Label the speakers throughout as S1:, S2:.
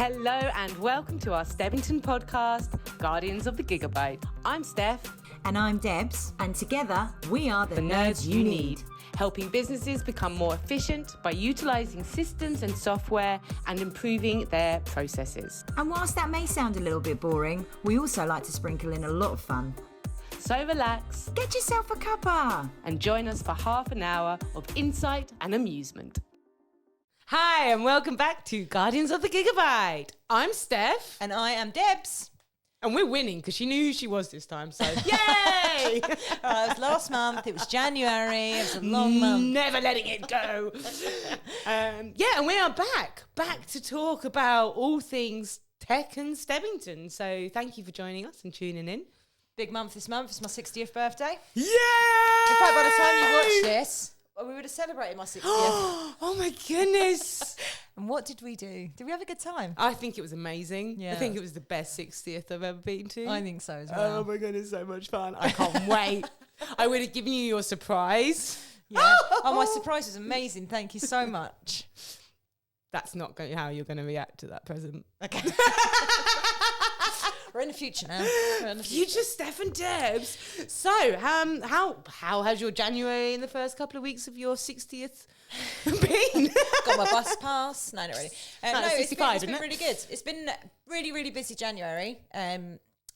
S1: Hello and welcome to our Stebbington podcast, Guardians of the Gigabyte. I'm Steph.
S2: And I'm Debs. And together, we are the nerds you need.
S1: Helping businesses become more efficient by utilising systems and software and improving their processes.
S2: And whilst that may sound a little bit boring, we also like to sprinkle in a lot of fun.
S1: So relax.
S2: Get yourself a cuppa.
S1: And join us for half an hour of insight and amusement. Hi, and welcome back to Guardians of the Gigabyte. I'm Steph.
S3: And I am Debs.
S1: And we're winning because she knew who she was this time, so yay!
S3: It was last month, it was January, it was a long month.
S1: Never letting it go. And we are back to talk about all things tech and Stebbington. So thank you for joining us and tuning in.
S3: Big month this month, it's my 60th birthday.
S1: Yeah!
S3: In fact, by the time you watch this, we would have celebrated my 60th.
S1: Oh my goodness.
S3: And what did we do? Did we have a good time?
S1: I think it was amazing.
S3: Yeah.
S1: I think it was the best 60th I've ever been to.
S3: I think so as well.
S1: Oh my goodness, so much fun. I can't wait. I would have given you your surprise.
S3: Yeah. Oh, my surprise was amazing. Thank you so much.
S1: That's not how you're going to react to that present.
S3: Okay. We're in the future now.
S1: Future Steph and Debs. So, how has your January and the first couple of weeks of your 60th been?
S3: Got my bus pass. No, not really.
S1: No, it's 65,
S3: it's been
S1: isn't it?
S3: really good. It's been really, really busy January.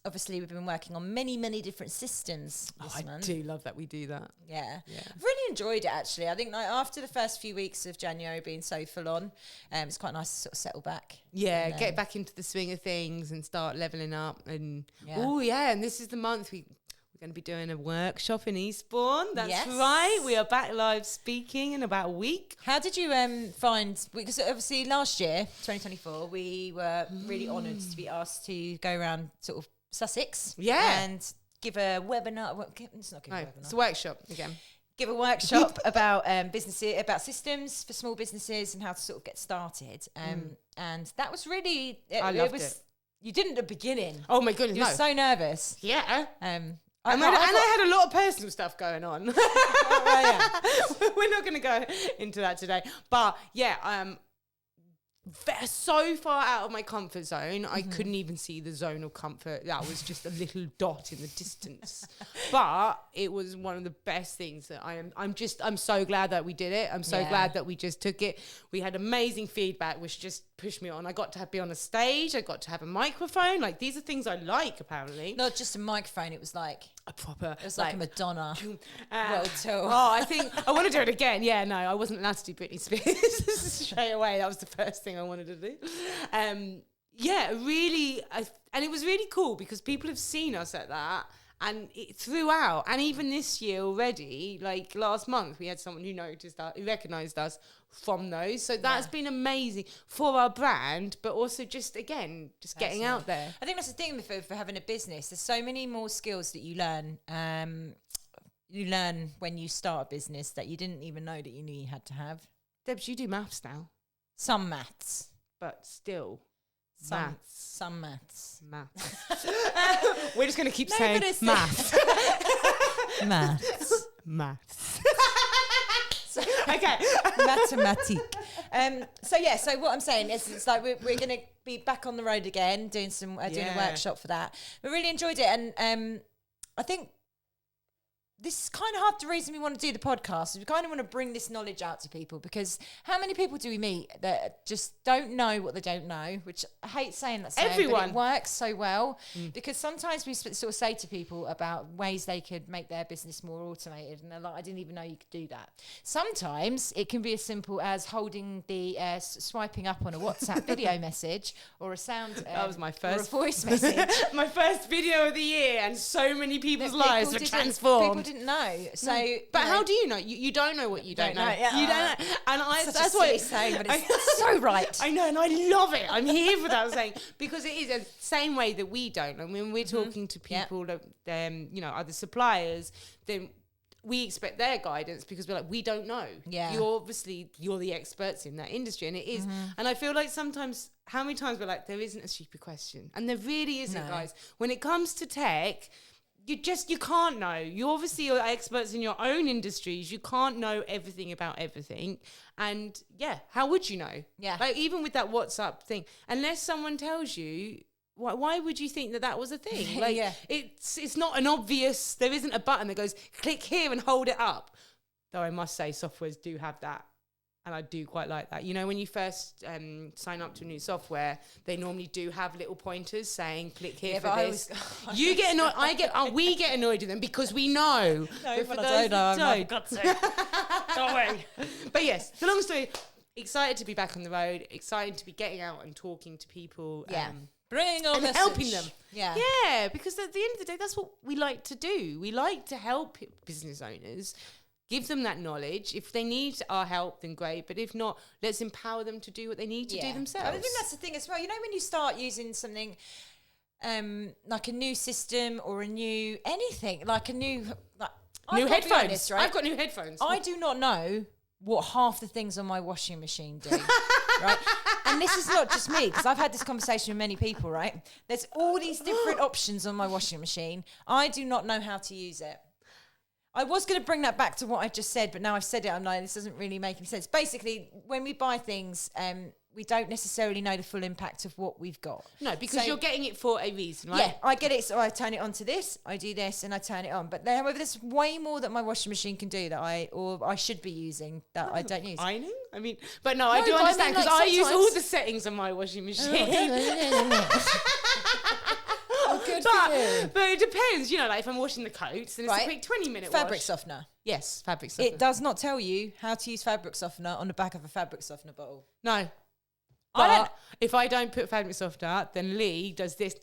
S3: Obviously, we've been working on many, many different systems this month.
S1: I do love that we do that.
S3: Yeah. I've really enjoyed it, actually. I think after the first few weeks of January being so full on, it's quite nice to sort of settle back.
S1: Yeah,
S3: and,
S1: get back into the swing of things and start leveling up. And
S3: yeah.
S1: And this is the month we're going to be doing a workshop in Eastbourne. That's
S3: Yes.
S1: right. We are back live speaking in about a week.
S3: How did you find, because obviously last year, 2024, we were really honoured to be asked to go around sort of Sussex and give a webinar. Well, it's not give a webinar.
S1: It's a workshop again.
S3: Give a workshop about about systems for small businesses and how to sort of get started. And that was really
S1: I loved it.
S3: You didn't at the beginning.
S1: Oh my goodness,
S3: You were so nervous.
S1: Yeah.
S3: And
S1: I had a lot of personal stuff going on. We're not going to go into that today. But yeah, so far out of my comfort zone, I couldn't even see the zone of comfort. That was just a little dot in the distance. But it was one of the best things that I'm so glad that we did it. I'm so glad that we just took it. We had amazing feedback, which just pushed me on. I got to be on a stage. I got to have a microphone. Like, these are things I like, apparently.
S3: not just a microphone, it was like
S1: A proper...
S3: It was like a Madonna world tour.
S1: Oh, I think I want to do it again. Yeah, no, I wasn't allowed to do Britney Spears straight away. That was the first thing I wanted to do. And it was really cool because people have seen us at that and throughout, and even this year already, like last month, we had someone who recognised us from those. So that's been amazing for our brand, but also just getting out there.
S3: I think that's the thing for having a business. There's so many more skills that you learn. You learn when you start a business that you didn't even know that you knew you had to have.
S1: Debs, you do maths now.
S3: Some maths.
S1: But still,
S3: Some maths.
S1: Maths. We're just going to keep saying maths.
S3: Maths.
S1: Maths.
S3: Okay. Mathematique. So what I'm saying is it's like we're going to be back on the road again, doing a workshop for that. We really enjoyed it. And I think this is kind of half the reason we want to do the podcast. We kind of want to bring this knowledge out to people, because how many people do we meet that just don't know what they don't know, which I hate saying that,
S1: Everyone.
S3: but it works so well, because sometimes we sort of say to people about ways they could make their business more automated, and they're like, I didn't even know you could do that. Sometimes it can be as simple as holding the swiping up on a WhatsApp video message or a sound
S1: that was my first
S3: or a voice message.
S1: My first video of the year, and so many people's
S3: That
S1: lives were
S3: people
S1: transformed.
S3: People didn't know. So,
S1: but how do you know? You don't know what you don't know.
S3: Yeah.
S1: You don't know. And
S3: that's what it's saying, but it's so right.
S1: I know, and I love it. I'm here for that saying, because it is the same way that we don't. And when we're talking to people, other suppliers, then we expect their guidance because we're like, we don't know.
S3: Yeah.
S1: You're the experts in that industry, and it is. And I feel like sometimes, how many times we're like, there isn't a stupid question, and there really isn't, guys. When it comes to tech, you can't know. You obviously are experts in your own industries. You can't know everything about everything. And yeah, how would you know?
S3: Yeah.
S1: Like even with that WhatsApp thing, unless someone tells you, why would you think that was a thing? Like it's not an obvious, there isn't a button that goes click here and hold it up. Though I must say softwares do have that. And I do quite like that. You know, when you first sign up to a new software, they normally do have little pointers saying click here for this. You get annoyed. We get annoyed with them because we know.
S3: No, but I don't know. I've got to.
S1: Don't worry. But yes, the long story. Excited to be back on the road. Excited to be getting out and talking to people.
S3: Yeah. Bringing all
S1: and
S3: message.
S1: helping them.
S3: Yeah.
S1: Yeah, because at the end of the day, that's what we like to do. We like to help business owners. Give them that knowledge. If they need our help, then great. But if not, let's empower them to do what they need to do themselves.
S3: I think that's the thing as well. You know, when you start using something like a new system or a new anything, like a new
S1: new headphones.
S3: Honest, right?
S1: I've got new headphones.
S3: I do not know what half the things on my washing machine do. Right? And this is not just me, because I've had this conversation with many people, right? There's all these different options on my washing machine. I do not know how to use it. I was going to bring that back to what I just said, but now I've said it, I'm like, this doesn't really make any sense. Basically, when we buy things, we don't necessarily know the full impact of what we've got.
S1: No, because you're getting it for a reason, right?
S3: Yeah, I get it. So I turn it on to this, I do this, and I turn it on. But however, there's way more that my washing machine can do that I should be should that I don't use.
S1: Ironing? I mean, but no, I do understand, because I use all the settings on my washing machine. But it depends, you know, like if I'm washing the coats, then it's a quick 20-minute
S3: fabric
S1: wash.
S3: softener.
S1: Yes, fabric softener.
S3: It does not tell you how to use fabric softener on the back of a fabric softener bottle.
S1: No. But if I don't put fabric softener, then Lee does this.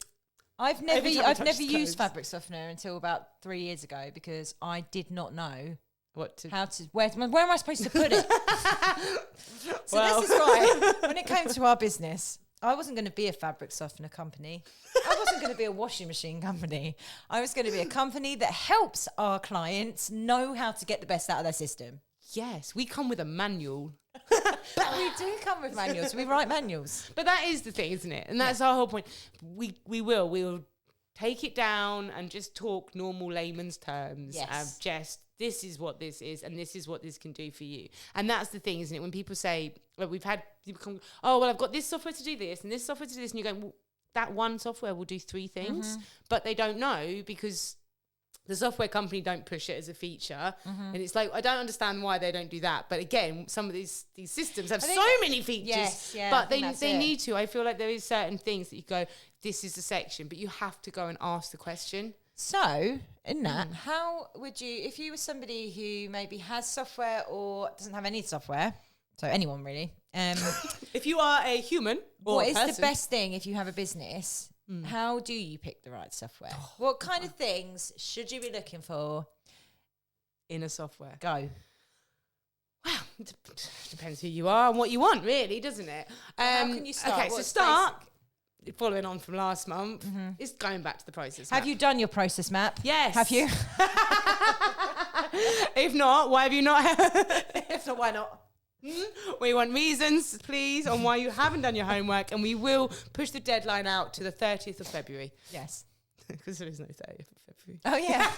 S3: I've never used fabric softener until about 3 years ago, because I did not know where am I supposed to put it. So this is why when it came to our business, I wasn't going to be a fabric softener company. I wasn't going to be a washing machine company. I was going to be a company that helps our clients know how to get the best out of their system.
S1: Yes, we come with a manual.
S3: But we do come with manuals. We write manuals.
S1: But that is the thing, isn't it? And that's our whole point. We'll take it down and just talk normal layman's terms.
S3: Yes.
S1: Just, this is what this is, and this is what this can do for you. And that's the thing, isn't it? When people say, well, we've had people come, oh, well, I've got this software to do this and this software to do this. And you're going, well, that one software will do 3 things. Mm-hmm. But they don't know, because the software company don't push it as a feature. Mm-hmm. And it's like, I don't understand why they don't do that. But again, some of these systems have so many features, but they need to. I feel like there is certain things that you go, this is the section, but you have to go and ask the question.
S3: So, in that, how would you, if you were somebody who maybe has software or doesn't have any software, so anyone really,
S1: if you are a human or
S3: what
S1: a
S3: is
S1: person,
S3: the best thing if you have a business? How do you pick the right software? What kind of things should you be looking for
S1: in a software?
S3: Go.
S1: Well, depends who you are and what you want, really, doesn't it?
S3: How can you start?
S1: Okay, so start. Following on from last month, is going back to the process map.
S3: Have you done your process map?
S1: Yes.
S3: Have you?
S1: If not, why have you not?
S3: If not, why not?
S1: We want reasons, please, on why you haven't done your homework, and we will push the deadline out to the 30th of February.
S3: Yes.
S1: Because there is no 30th of February.
S3: Oh, yeah.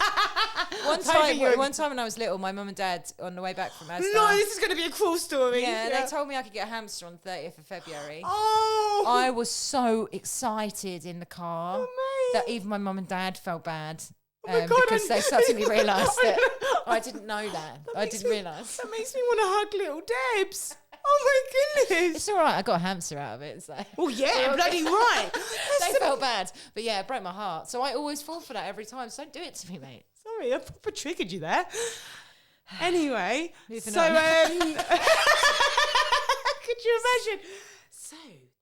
S3: One time when I was little, my mum and dad, on the way back from Asda.
S1: No, this is going to be a cruel story.
S3: Yeah, they told me I could get a hamster on the 30th of February.
S1: Oh!
S3: I was so excited in the car that even my mum and dad felt bad. Because they suddenly realised that I didn't know that. I didn't realise.
S1: That makes me want to hug little Debs. Oh my goodness.
S3: It's all right. I got a hamster out of it. So.
S1: Well, yeah, bloody right.
S3: They felt bad. But yeah, it broke my heart. So I always fall for that every time. So don't do it to me, mate.
S1: Sorry, I proper triggered you there. Anyway,
S3: Moving
S1: so
S3: on.
S1: could you imagine? So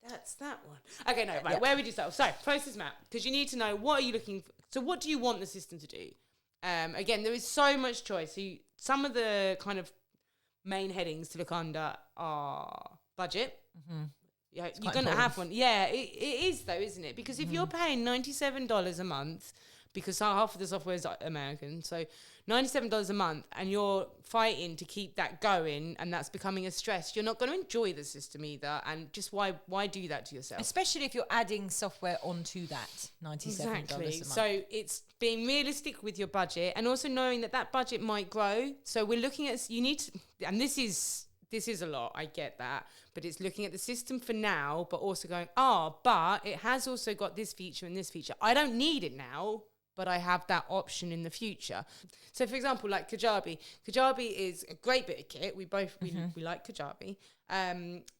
S1: that's that one. Okay, no, right. Where would you start? So process map, because you need to know what are you looking for. So what do you want the system to do? Again, there is so much choice. So some of the kind of main headings to look under are budget. Mm-hmm. Yeah, you're going to have one. Yeah, it is though, isn't it? Because if you're paying $97 a month, because half of the software is American, so $97 a month and you're fighting to keep that going and that's becoming a stress, you're not going to enjoy the system either. And just why do that to yourself?
S3: Especially if you're adding software onto that $97 a month.
S1: So it's being realistic with your budget and also knowing that budget might grow. So we're looking at, you need to, and this is a lot, I get that, but it's looking at the system for now, but also going, but it has also got this feature and this feature. I don't need it now, but I have that option in the future. So for example, like Kajabi is a great bit of kit. We both, we like Kajabi,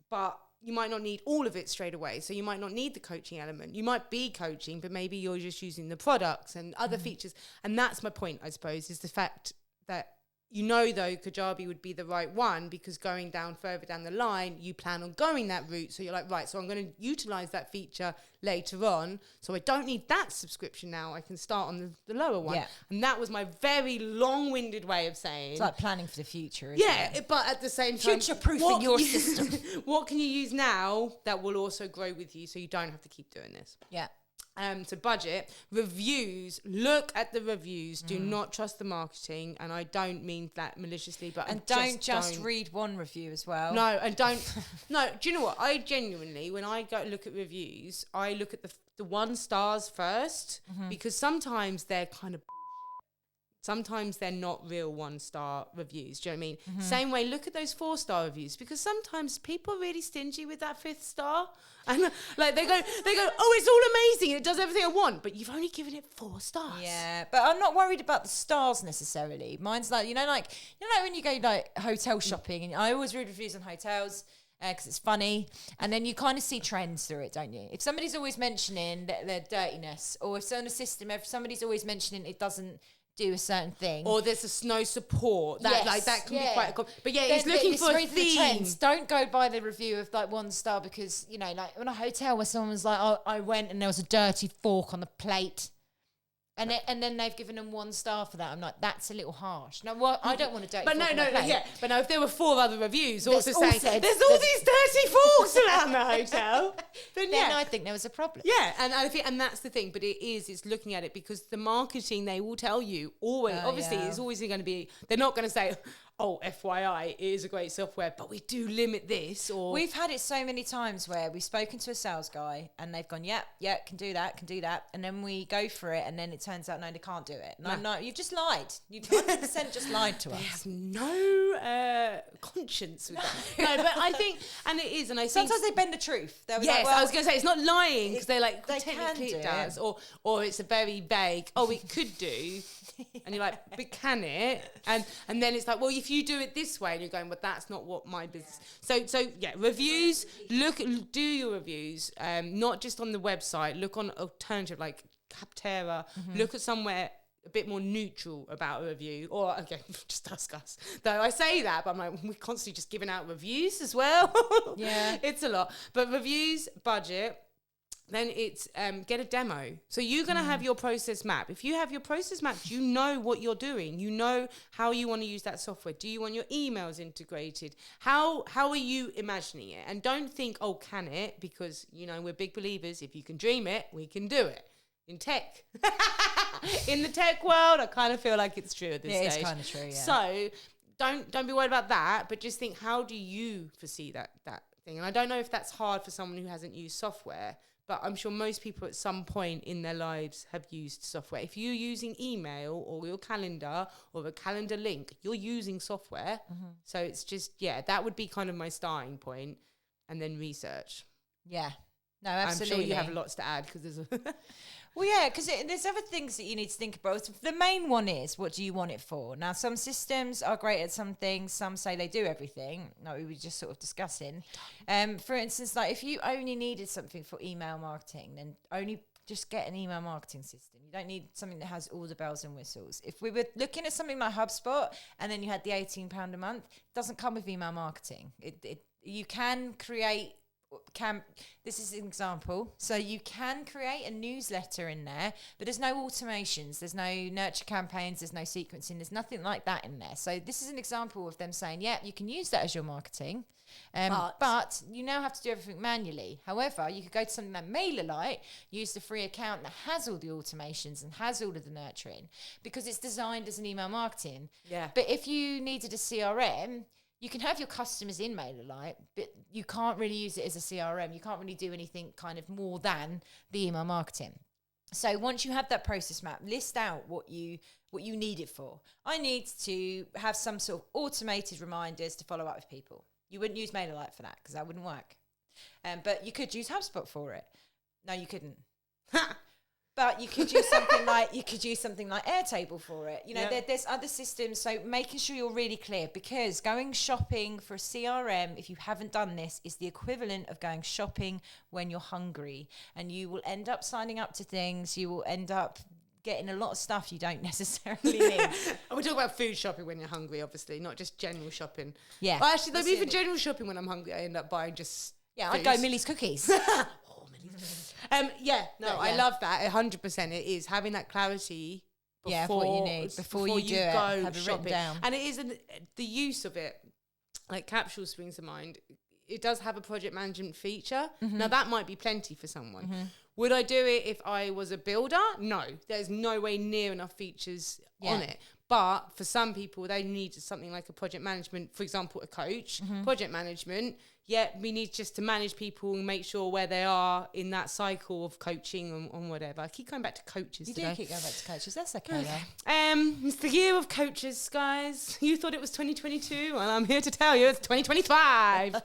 S1: but you might not need all of it straight away. So you might not need the coaching element. You might be coaching, but maybe you're just using the products and other features. And that's my point, I suppose, is the fact that though Kajabi would be the right one because going further down the line, you plan on going that route. So you're like, right, so I'm going to utilize that feature later on. So I don't need that subscription now. I can start on the lower one. Yeah. And that was my very long-winded way of saying.
S3: It's like planning for the future, isn't it?
S1: But at the same time,
S3: future-proofing your system.
S1: What can you use now that will also grow with you so you don't have to keep doing this?
S3: Yeah.
S1: To budget, reviews, look at the reviews. Do not trust the marketing. And I don't mean that maliciously, but
S3: don't just read one review as well.
S1: No, and no, do you know what? I genuinely, when I go look at reviews, I look at the 1 stars first because sometimes they're kind of sometimes they're not real 1-star reviews. Do you know what I mean? Same way, look at those 4-star reviews because sometimes people are really stingy with that 5th star. And like they go, oh, it's all amazing and it does everything I want, but you've only given it 4 stars.
S3: Yeah, but I'm not worried about the stars necessarily. Mine's like, like when you go like hotel shopping, and I always read reviews on hotels because it's funny, and then you kind of see trends through it, don't you? If somebody's always mentioning their dirtiness, or if it's on a system, if somebody's always mentioning it doesn't do a certain thing,
S1: or there's no support that that can be quite but it's looking for a theme.
S3: The trends. Don't go by the review of like 1 star because like in a hotel where someone was like, oh, I went and there was a dirty fork on the plate and then they've given them 1 star for that. I'm like, that's a little harsh. No, I don't want a dirty fork on my plate.
S1: But no, if there were 4 other reviews also saying there's all these dirty forks around the hotel, then
S3: I think there was a problem.
S1: Yeah, and I think, and that's the thing. But it's looking at it because the marketing, they will tell you always. Obviously, it's always going to be. They're not going to say, oh, FYI, it is a great software, but we do limit this. Or
S3: we've had it so many times where we've spoken to a sales guy and they've gone, yeah, can do that. And then we go for it and then it turns out, no, they can't do it. No, I'm not, you've just lied. You've 100% just lied to us.
S1: There's no conscience with that. No, but I think, and it is, and I think...
S3: Sometimes they bend the truth.
S1: Yes, I was going to say, it's not lying, because they're like,
S3: they
S1: technically it does. Or it's a very vague, it could do. And you're like, but can it? And then it's like, well, if you do it this way, and you're going, but that's not what my business. So yeah, reviews. Do your reviews, not just on the website. Look on alternative like Capterra. Look at somewhere a bit more neutral about a review, or just ask us. Though I say that, but I'm like, we're constantly just giving out reviews as well.
S3: Yeah,
S1: it's a lot. But reviews, budget. Then it's get a demo. So you're going to have your process map. If you have your process map, you know what you're doing. You know how you want to use that software. Do you want your emails integrated? How are you imagining it? And don't think, oh, can it? Because, we're big believers. If you can dream it, we can do it. In tech. In the tech world, I kind of feel like it's true at this stage.
S3: It is kind of true, yeah.
S1: So don't be worried about that, but just think, how do you foresee that thing? And I don't know if that's hard for someone who hasn't used software, but I'm sure most people at some point in their lives have used software. If you're using email or your calendar or a calendar link, you're using software. So it's just, that would be kind of my starting point, and then research.
S3: Yeah. No, absolutely.
S1: I'm sure you have lots to add because there's
S3: Well, yeah, because there's other things that you need to think about. The main one is, what do you want it for? Now, some systems are great at some things. Some say they do everything. No, we were just sort of discussing. For instance, like if you only needed something for email marketing, then only just get an email marketing system. You don't need something that has all the bells and whistles. If we were looking at something like HubSpot and then you had the £18 a month, it doesn't come with email marketing. You can create this is an example. So you can create a newsletter in there, but there's no automations, there's no nurture campaigns, there's no sequencing, there's nothing like that in there. So this is an example of them saying, yeah, you can use that as your marketing, but you now have to do everything manually. However, you could go to something like MailerLite, use the free account that has all the automations and has all of the nurturing, because it's designed as an email marketing.
S1: Yeah.
S3: But if you needed a CRM, you can have your customers in MailerLite, but you can't really use it as a CRM. You can't really do anything kind of more than the email marketing. So once you have that process map, list out what you need it for. I need to have some sort of automated reminders to follow up with people. You wouldn't use MailerLite for that because that wouldn't work. But you could use HubSpot for it. No, you couldn't. But you could use something like Airtable for it. You know, there's other systems. So making sure you're really clear, because going shopping for a CRM, if you haven't done this, is the equivalent of going shopping when you're hungry, and you will end up signing up to things. You will end up getting a lot of stuff you don't necessarily need.
S1: We talk about food shopping when you're hungry, obviously, not just general shopping.
S3: Yeah.
S1: Well, actually, though, even general shopping when I'm hungry, I end up buying just
S3: I'd go Millie's cookies.
S1: I love that 100%. It is having that clarity
S3: of what you need before you do it,
S1: go
S3: have it
S1: shopping.
S3: written down.
S1: And it is the use of it, like Capsule springs to mind. It does have a project management feature. Now that might be plenty for someone. Would I do it if I was a builder? No, there's no way near enough features on it. But for some people, they need something like a project management, for example, a coach, project management. Yeah, we need just to manage people and make sure where they are in that cycle of coaching and whatever. I keep going back to coaches today.
S3: You do keep going back to coaches. That's okay, though.
S1: It's the year of coaches, guys. You thought it was 2022, and I'm here to tell you it's 2025.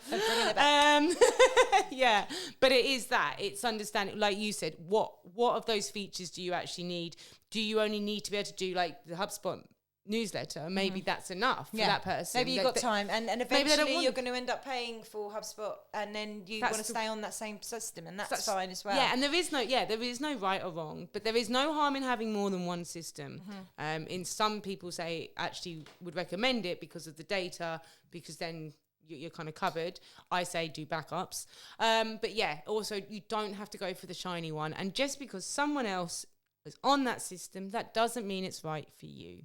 S1: Yeah, but it is that. It's understanding, like you said, what of those features do you actually need? Do you only need to be able to do like the HubSpot newsletter? Maybe that's enough for that person.
S3: Maybe you've got time, and eventually you're going to end up paying for HubSpot, and then you want to stay on that same system, and that's fine as well.
S1: Yeah, and there is no right or wrong, but there is no harm in having more than one system. In some people say actually would recommend it because of the data, because then you're kind of covered. I say do backups. But yeah, also you don't have to go for the shiny one, and just because someone else is on that system, that doesn't mean it's right for you.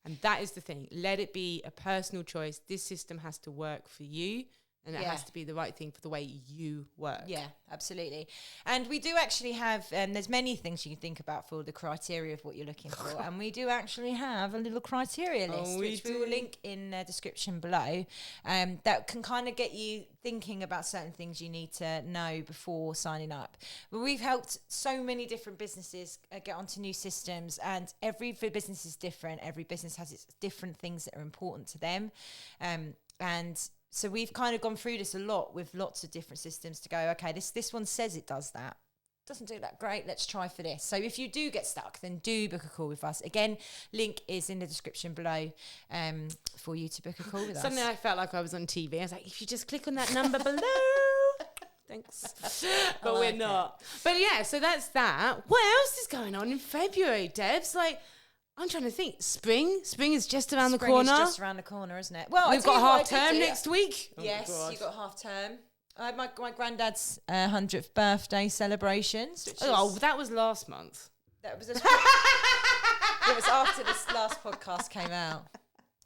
S1: And that is the thing. Let it be a personal choice. This system has to work for you, and it has to be the right thing for the way you work.
S3: Yeah, absolutely. And we do actually have, there's many things you can think about for the criteria of what you're looking for. And we do actually have a little criteria list, which we will link in the description below, that can kind of get you thinking about certain things you need to know before signing up. But we've helped so many different businesses get onto new systems, and every business is different. Every business has its different things that are important to them. And so we've kind of gone through this a lot with lots of different systems to go, okay, this one says it does that. Doesn't do that, great, let's try for this. So if you do get stuck, then do book a call with us. Again, link is in the description below for you to book a call with us.
S1: Suddenly I felt like I was on TV. I was like, if you just click on that number below. Thanks. But we're not. But yeah, so that's that. What else is going on in February, Debs? Like, I'm trying to think. Spring is just around the corner.
S3: Spring is just around the corner, isn't it? Well,
S1: we've got half term next week.
S3: Yes, you got half term. I had my granddad's 100th birthday celebrations.
S1: That was last month.
S3: That was it was after this last podcast came out.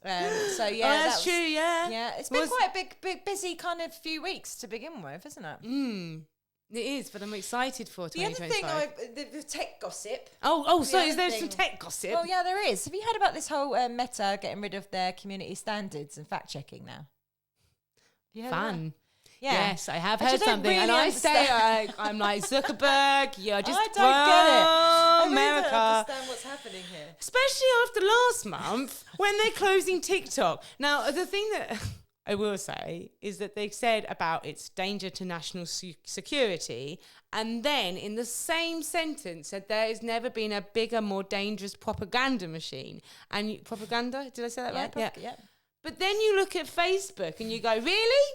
S3: So yeah,
S1: that's true. Yeah,
S3: it's been quite a big, busy kind of few weeks to begin with, isn't it?
S1: It is, but I'm excited for 2025.
S3: The other thing, the tech gossip.
S1: So is there some tech gossip?
S3: Oh yeah, there is. Have you heard about this whole Meta getting rid of their community standards and fact checking now?
S1: Fun.
S3: Yeah.
S1: Yes, I have heard something, really, and I say I'm like Zuckerberg. You're just
S3: I don't get it. I
S1: America.
S3: really don't understand what's happening here.
S1: Especially after last month when they're closing TikTok. Now, the thing that I will say is that they said about its danger to national security, and then in the same sentence said there has never been a bigger, more dangerous propaganda machine. And propaganda? Did I say that right?
S3: Yeah.
S1: But then you look at Facebook and you go, really?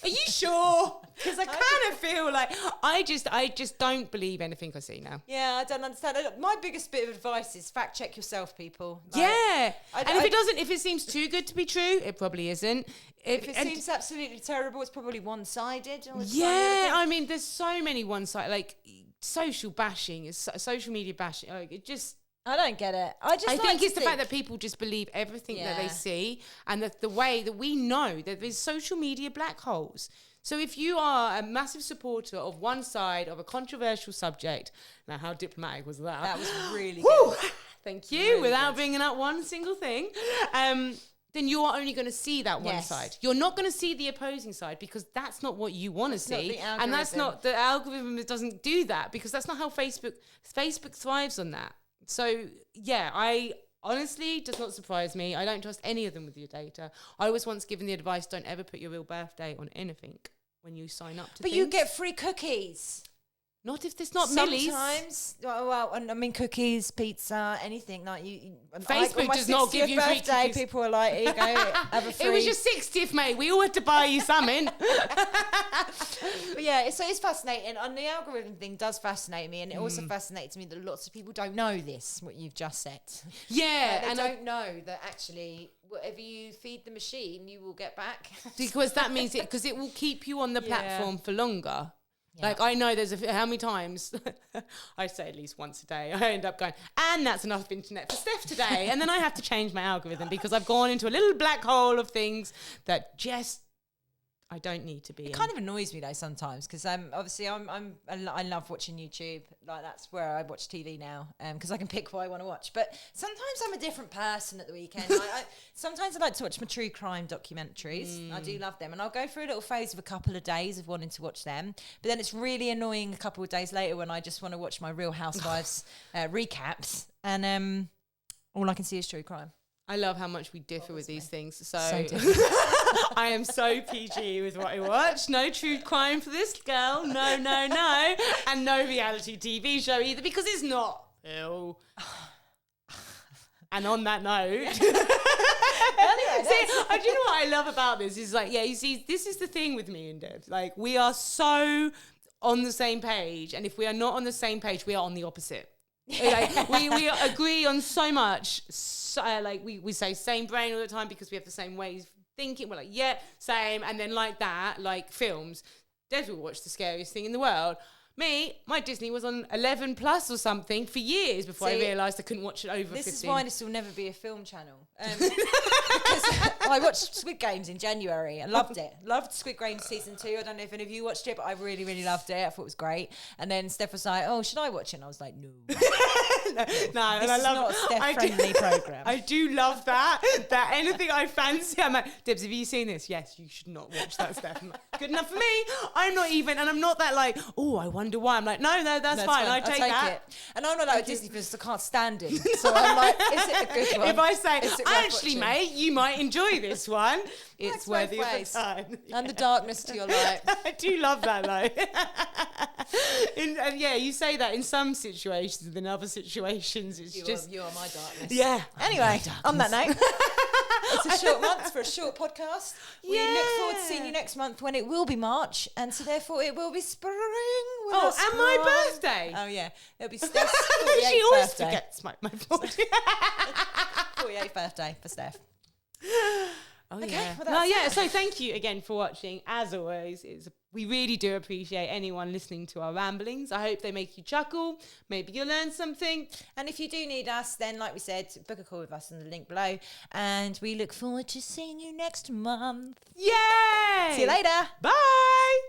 S1: Are you sure? Because I kind of feel like I just don't believe anything I see now.
S3: Yeah, I don't understand. My biggest bit of advice is fact check yourself, people. Like,
S1: yeah. If it seems too good to be true, it probably isn't.
S3: If it seems absolutely terrible, it's probably one-sided.
S1: Yeah, I mean, there's so many one-sided, like, social bashing, social media bashing. Like, it just...
S3: I don't get it. I
S1: think it's the fact that people just believe everything that they see, and that the way that we know that there's social media black holes. So if you are a massive supporter of one side of a controversial subject, now how diplomatic was that?
S3: That was really good.
S1: Thank you.
S3: Really
S1: without
S3: good.
S1: bringing up one single thing. Then you are only going to see that one side. You're not going to see the opposing side because that's not what you want to see. And that's not the algorithm. It doesn't do that because that's not how Facebook thrives on that. So yeah, I honestly does not surprise me. I don't trust any of them with your data. I was once given the advice: don't ever put your real birthday on anything when you sign up to.
S3: But you get free cookies.
S1: Not if there's not Millie's.
S3: Sometimes, well, I mean, cookies, pizza, anything like you.
S1: Facebook does not give you free
S3: birthday,
S1: cookies.
S3: people are like, here you go, have a free.
S1: It was your 60th, mate. We all had to buy you something.
S3: But yeah, so it's fascinating. And the algorithm thing does fascinate me. And it also fascinates me that lots of people don't know this, what you've just said.
S1: Yeah.
S3: They don't know that actually whatever you feed the machine, you will get back.
S1: Because that means because it will keep you on the platform for longer. Yeah. Like, I know there's how many times, I say at least once a day, I end up going, and that's enough internet for Steph today. And then I have to change my algorithm because I've gone into a little black hole of things that just, I don't need to be
S3: It kind of annoys me though sometimes because obviously I love watching YouTube. Like that's where I watch TV now because I can pick what I want to watch. But sometimes I'm a different person at the weekend. Sometimes I like to watch my true crime documentaries. I do love them, and I'll go through a little phase of a couple of days of wanting to watch them. But then it's really annoying a couple of days later when I just want to watch my Real Housewives recaps, and all I can see is true crime.
S1: I love how much we differ with these things. So I am so PG with what I watch. No true crime for this girl. No. And no reality TV show either because it's not. Ew. And on that note,
S3: Anyway,
S1: do you know what I love about this? Is like, yeah, you see, this is the thing with me and Debs. Like, we are so on the same page. And if we are not on the same page, we are on the opposite. Like, we agree on so much. Like we say same brain all the time because we have the same ways of thinking. We're like, yeah, same. And then like that, like films, Debs will watch The Scariest Thing in the World. Me, my Disney was on 11 plus or something for years before I realised I couldn't watch it over 15.
S3: This is why this will never be a film channel. Because I watched Squid Games in January and loved it. Loved Squid Games season 2. I don't know if any of you watched it, but I really, really loved it. I thought it was great. And then Steph was like, oh, should I watch it? And I was like, no.
S1: No,
S3: this
S1: and I
S3: is
S1: love
S3: not a Steph-friendly programme.
S1: I do love that anything I fancy, I'm like, Debs, have you seen this? Yes, you should not watch that, Steph. I'm like, good enough for me. I'm not even, and I'm not that like, oh, I wonder why. I'm like, no, that's fine. I take that.
S3: It. And I'm not like a Disney person, I can't stand it. So I'm like, is it a good one?
S1: If I say,
S3: watching?
S1: actually, mate, you might enjoy this one. It's worthy of the time.
S3: And the darkness to your light.
S1: I do love that though. And yeah, you say that in some situations, and in other situations, it's
S3: you are my darkness.
S1: Yeah.
S3: Anyway, on that note, it's a short month for a short podcast. We look forward to seeing you next month when it will be March, and so therefore it will be spring.
S1: And my birthday.
S3: Oh yeah, it'll be Steph's 48th
S1: She always
S3: birthday.
S1: forgets my 40th.
S3: 48th birthday for Steph.
S1: Oh,
S3: Okay,
S1: yeah. So thank you again for watching. As always, we really do appreciate anyone listening to our ramblings. I hope they make you chuckle. Maybe you'll learn something.
S3: And if you do need us, then like we said, book a call with us in the link below. And we look forward to seeing you next month.
S1: Yay!
S3: See you later.
S1: Bye.